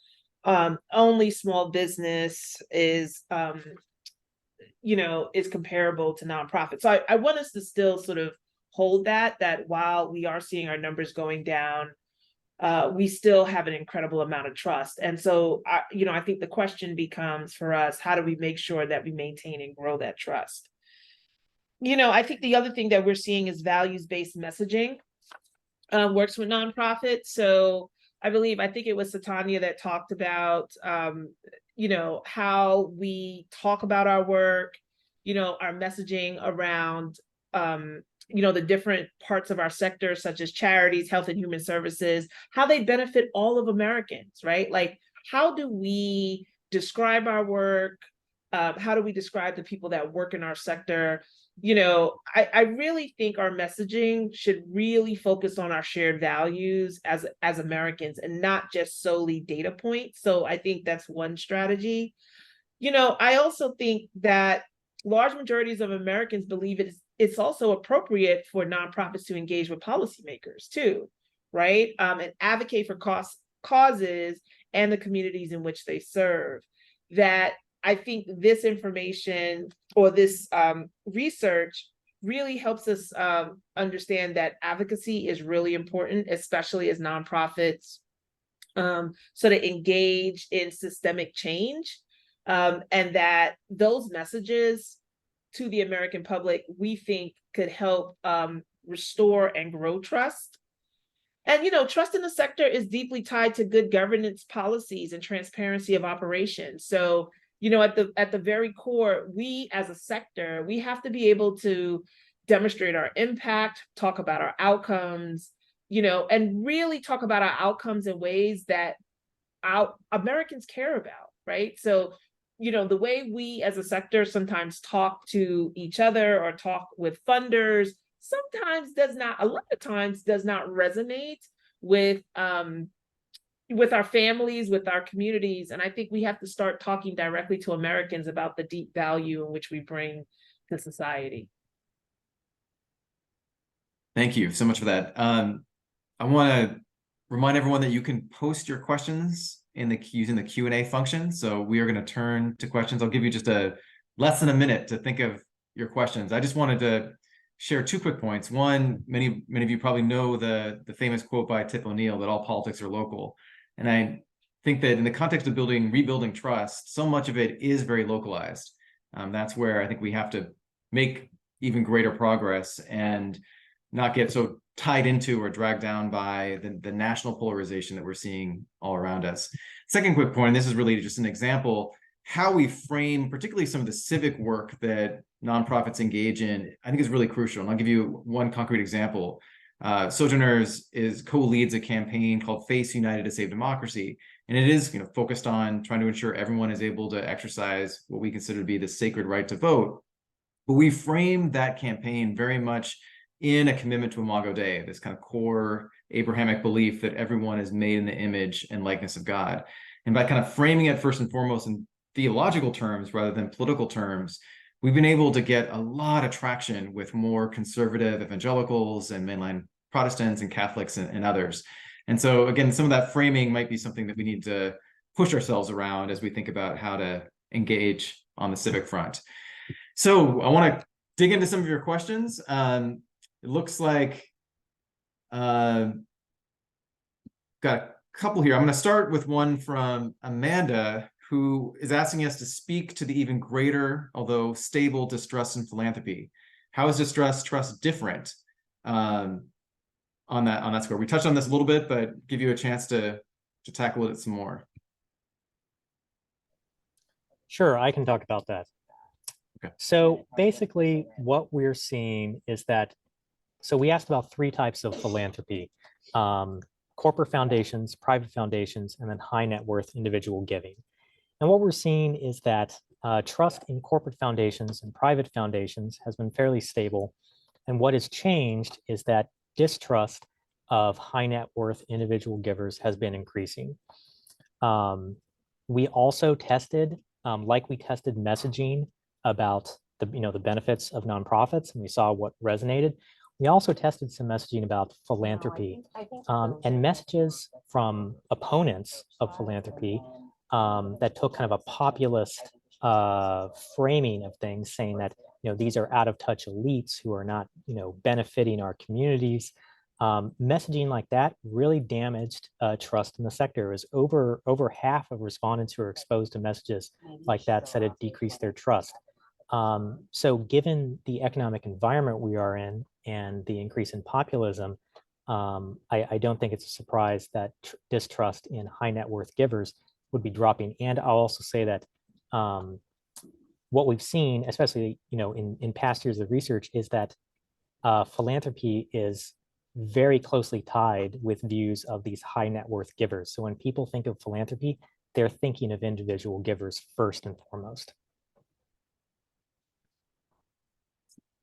Only small business is, is comparable to nonprofits. So I want us to still sort of hold that while we are seeing our numbers going down, we still have an incredible amount of trust. And so, I think the question becomes for us, how do we make sure that we maintain and grow that trust? I think the other thing that we're seeing is values-based messaging works with nonprofits. So I think it was Satanya that talked about, how we talk about our work, our messaging around, the different parts of our sector, such as charities, health and human services, how they benefit all of Americans, right? Like, how do we describe our work, How do we describe the people that work in our sector? You know, I really think our messaging should really focus on our shared values as Americans and not just solely data points. So I think that's one strategy. You know, I also think that large majorities of Americans believe it's also appropriate for nonprofits to engage with policymakers too, right? And advocate for causes and the communities in which they serve. That I think this information or this research really helps us understand that advocacy is really important, especially as nonprofits sort of engage in systemic change, and that those messages to the American public, we think could help restore and grow trust. And, you know, trust in the sector is deeply tied to good governance policies and transparency of operations. So, you know, at the very core, we as a sector, we have to be able to demonstrate our impact, talk about our outcomes, you know, and really talk about our outcomes in ways that our Americans care about, right? So, you know, the way we as a sector sometimes talk to each other or talk with funders sometimes does not, a lot of times does not resonate with our families, with our communities. And I think we have to start talking directly to Americans about the deep value in which we bring to society. Thank you so much for that. I want to remind everyone that you can post your questions using the Q&A function. So we are going to turn to questions. I'll give you just less than a minute to think of your questions. I just wanted to share two quick points. One, many of you probably know the famous quote by Tip O'Neill that all politics are local. And I think that in the context of rebuilding trust, so much of it is very localized. That's where I think we have to make even greater progress and not get so tied into or dragged down by the national polarization that we're seeing all around us. Second quick point, and this is really just an example, how we frame particularly some of the civic work that nonprofits engage in, I think is really crucial. And I'll give you one concrete example. Sojourners co-leads a campaign called Face United to Save Democracy. And it is, you know, focused on trying to ensure everyone is able to exercise what we consider to be the sacred right to vote. But we frame that campaign very much in a commitment to Imago Dei, this kind of core Abrahamic belief that everyone is made in the image and likeness of God. And by kind of framing it first and foremost in theological terms rather than political terms, we've been able to get a lot of traction with more conservative evangelicals and mainline Protestants and Catholics and others. And so again, some of that framing might be something that we need to push ourselves around as we think about how to engage on the civic front. So I want to dig into some of your questions. It looks like got a couple here. I'm going to start with one from Amanda, who is asking us to speak to the even greater, although stable, distrust in philanthropy. How is distrust trust different on that score? We touched on this a little bit, but give you a chance to tackle it some more. Sure, I can talk about that. Okay. So basically what we're seeing is that, so we asked about three types of philanthropy: corporate foundations, private foundations, and then high net worth individual giving. And what we're seeing is that trust in corporate foundations and private foundations has been fairly stable. And what has changed is that distrust of high net worth individual givers has been increasing. We also tested, like we tested messaging about the benefits of nonprofits, and we saw what resonated. We also tested some messaging about philanthropy, and messages from opponents of philanthropy that took kind of a populist framing of things, saying that these are out of touch elites who are not benefiting our communities. Messaging like that really damaged trust in the sector. It was over half of respondents who are exposed to messages like that said it decreased their trust. So given the economic environment we are in and the increase in populism, I don't think it's a surprise that distrust in high net worth givers would be dropping. And I'll also say that what we've seen, especially in past years of research, is that philanthropy is very closely tied with views of these high net worth givers. So when people think of philanthropy, they're thinking of individual givers first and foremost.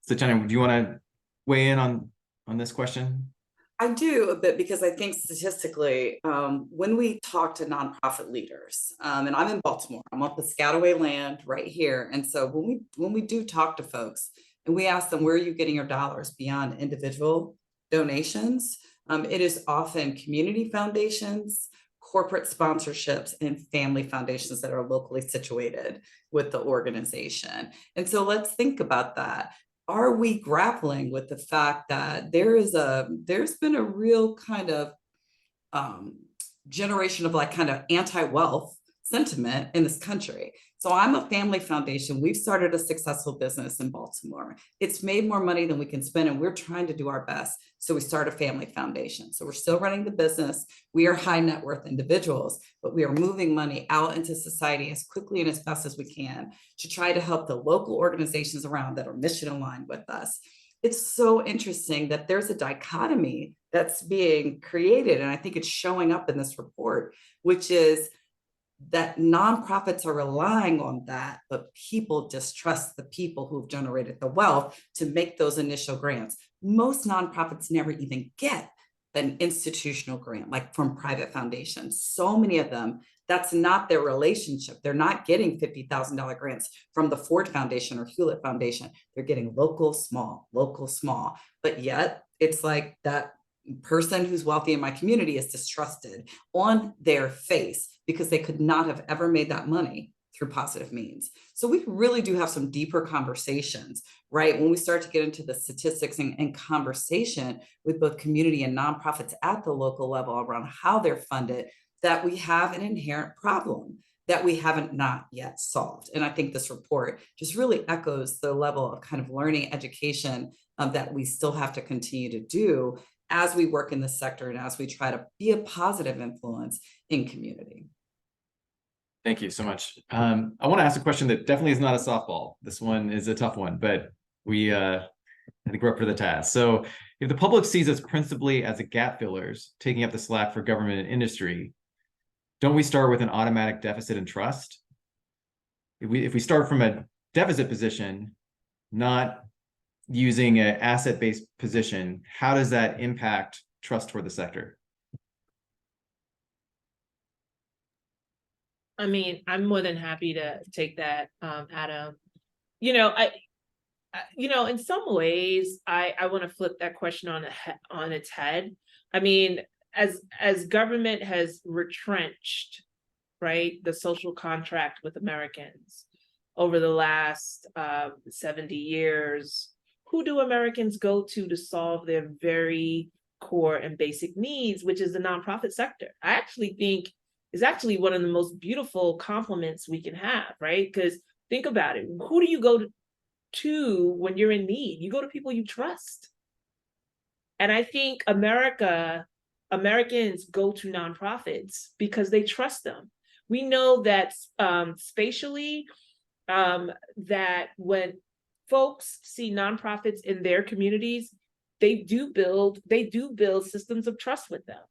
So Tanya, do you want to weigh in on this question? I do a bit because I think statistically, when we talk to nonprofit leaders, and I'm in Baltimore, I'm on Piscataway land right here. And so when we do talk to folks and we ask them, where are you getting your dollars beyond individual donations? It is often community foundations, corporate sponsorships, and family foundations that are locally situated with the organization. And so let's think about that. Are we grappling with the fact that there's been a real kind of generation of like kind of anti-wealth sentiment in this country? So I'm a family foundation. We've started a successful business in Baltimore. It's made more money than we can spend, and we're trying to do our best. So we start a family foundation. So we're still running the business. We are high net worth individuals, but we are moving money out into society as quickly and as fast as we can to try to help the local organizations around that are mission aligned with us. It's so interesting that there's a dichotomy that's being created, and I think it's showing up in this report, which is that nonprofits are relying on that, but people distrust the people who've generated the wealth to make those initial grants. Most nonprofits never even get an institutional grant, like from private foundations. So many of them, that's not their relationship. They're not getting $50,000 grants from the Ford Foundation or Hewlett Foundation. They're getting local, small. But yet it's like that person who's wealthy in my community is distrusted on their face because they could not have ever made that money through positive means. So we really do have some deeper conversations, right? When we start to get into the statistics and conversation with both community and nonprofits at the local level around how they're funded, that we have an inherent problem that we haven't not yet solved. And I think this report just really echoes the level of kind of learning education that we still have to continue to do as we work in this sector and as we try to be a positive influence in community. Thank you so much. I want to ask a question that definitely is not a softball. This one is a tough one, but I think we're up for the task. So if the public sees us principally as a gap fillers, taking up the slack for government and industry, don't we start with an automatic deficit in trust? If we start from a deficit position, not using an asset-based position, how does that impact trust toward the sector? I mean, I'm more than happy to take that, Adam. In some ways, I want to flip that question on its head. I mean, as government has retrenched, right, the social contract with Americans over the last 70 years, who do Americans go to solve their very core and basic needs, which is the nonprofit sector? I actually think is actually one of the most beautiful compliments we can have, right? Because think about it. Who do you go to when you're in need? You go to people you trust. And I think Americans go to nonprofits because they trust them. We know that spatially, that when folks see nonprofits in their communities, they do build systems of trust with them,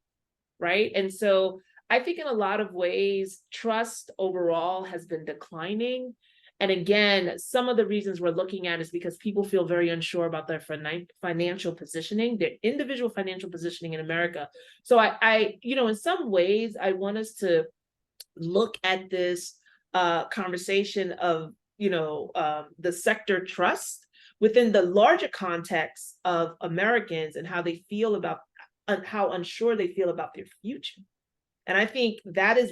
right? And so I think in a lot of ways, trust overall has been declining. And again, some of the reasons we're looking at is because people feel very unsure about their financial positioning, their individual financial positioning in America. So I in some ways, I want us to look at this conversation of, the sector trust within the larger context of Americans and how they feel about, how unsure they feel about their future. And I think that's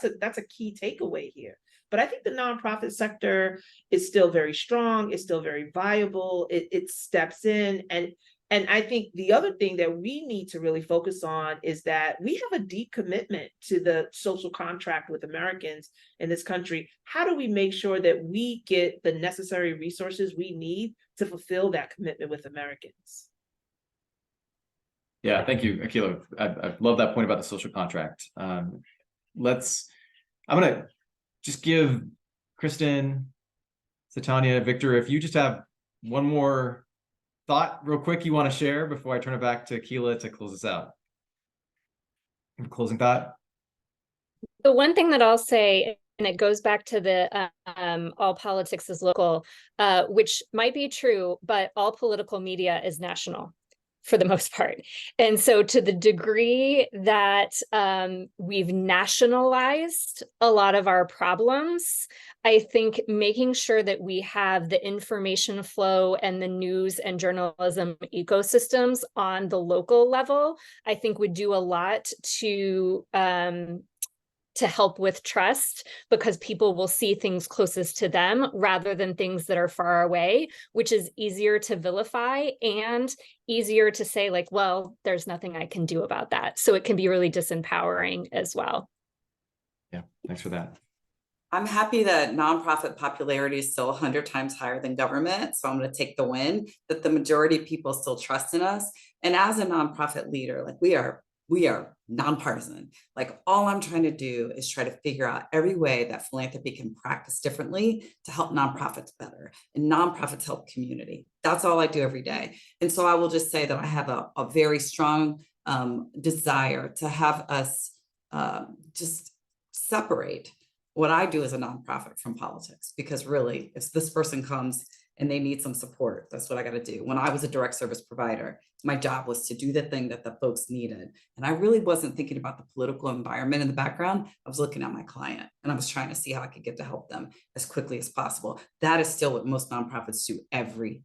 a key takeaway here. But I think the nonprofit sector is still very strong, it's still very viable, it steps in. And I think the other thing that we need to really focus on is that we have a deep commitment to the social contract with Americans in this country. How do we make sure that we get the necessary resources we need to fulfill that commitment with Americans? Yeah, thank you, Akila. I love that point about the social contract. I'm gonna just give Kristen, Satanya, Victor, if you just have one more thought real quick you want to share before I turn it back to Akila to close us out. Closing thought? The one thing that I'll say it goes back to the all politics is local, which might be true, but all political media is national for the most part. And so to the degree that we've nationalized a lot of our problems, I think making sure that we have the information flow and the news and journalism ecosystems on the local level, I think would do a lot to help with trust, because people will see things closest to them rather than things that are far away, which is easier to vilify and easier to say like, well, there's nothing I can do about that. So it can be really disempowering as well. Yeah, thanks for that. I'm happy that nonprofit popularity is still 100 times higher than government. So I'm going to take the win that the majority of people still trust in us. And as a nonprofit leader, like we are nonpartisan. Like all I'm trying to do is try to figure out every way that philanthropy can practice differently to help nonprofits better, and nonprofits help community. That's all I do every day. And so I will just say that I have a very strong desire to have us just separate what I do as a nonprofit from politics, because really, if this person comes and they need some support, that's what I got to do. When I was a direct service provider, my job was to do the thing that the folks needed. And I really wasn't thinking about the political environment in the background. I was looking at my client and I was trying to see how I could get to help them as quickly as possible. That is still what most nonprofits do every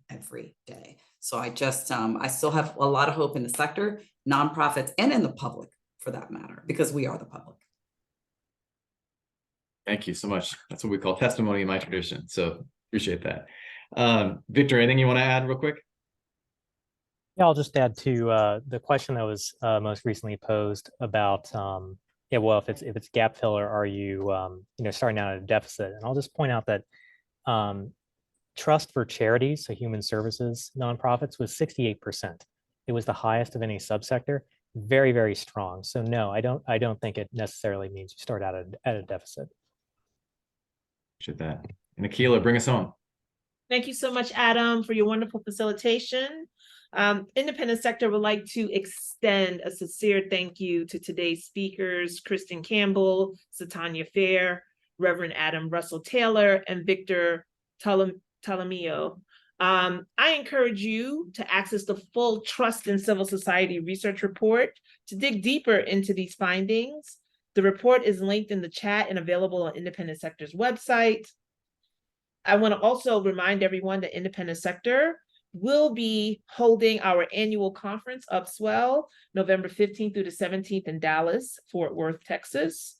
day. So I just, I still have a lot of hope in the sector, nonprofits, and in the public for that matter, because we are the public. Thank you so much. That's what we call testimony in my tradition. So appreciate that. Victor, anything you want to add real quick? Yeah, I'll just add to the question that was most recently posed about, yeah, well, if it's gap filler, are you, starting out at a deficit? And I'll just point out that trust for charities, so human services nonprofits, was 68%. It was the highest of any subsector. Very, very strong. So no, I don't think it necessarily means you start out at a deficit. Appreciate that. And Akila, bring us home. Thank you so much, Adam, for your wonderful facilitation. Independent sector would like to extend a sincere thank you to today's speakers, Kristen Campbell, Satanya Fair, Reverend Adam Russell Taylor, and Victor Talamio. I encourage you to access the full Trust in Civil Society research report to dig deeper into these findings. The report is linked in the chat and available on Independent Sector's website. I want to also remind everyone that Independent Sector will be holding our annual conference, Upswell, November 15th through the 17th in Dallas, Fort Worth, Texas.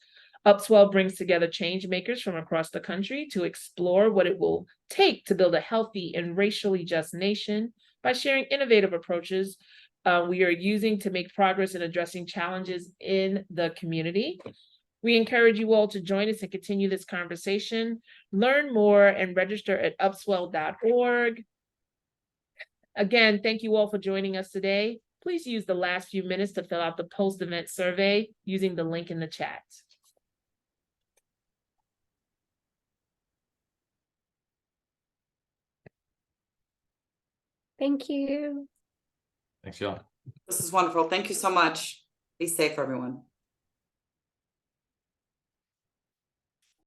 Upswell brings together change makers from across the country to explore what it will take to build a healthy and racially just nation by sharing innovative approaches we are using to make progress in addressing challenges in the community. We encourage you all to join us and continue this conversation. Learn more and register at upswell.org. Again, thank you all for joining us today. Please use the last few minutes to fill out the post-event survey using the link in the chat. Thank you. Thanks, y'all. This is wonderful. Thank you so much. Be safe, everyone.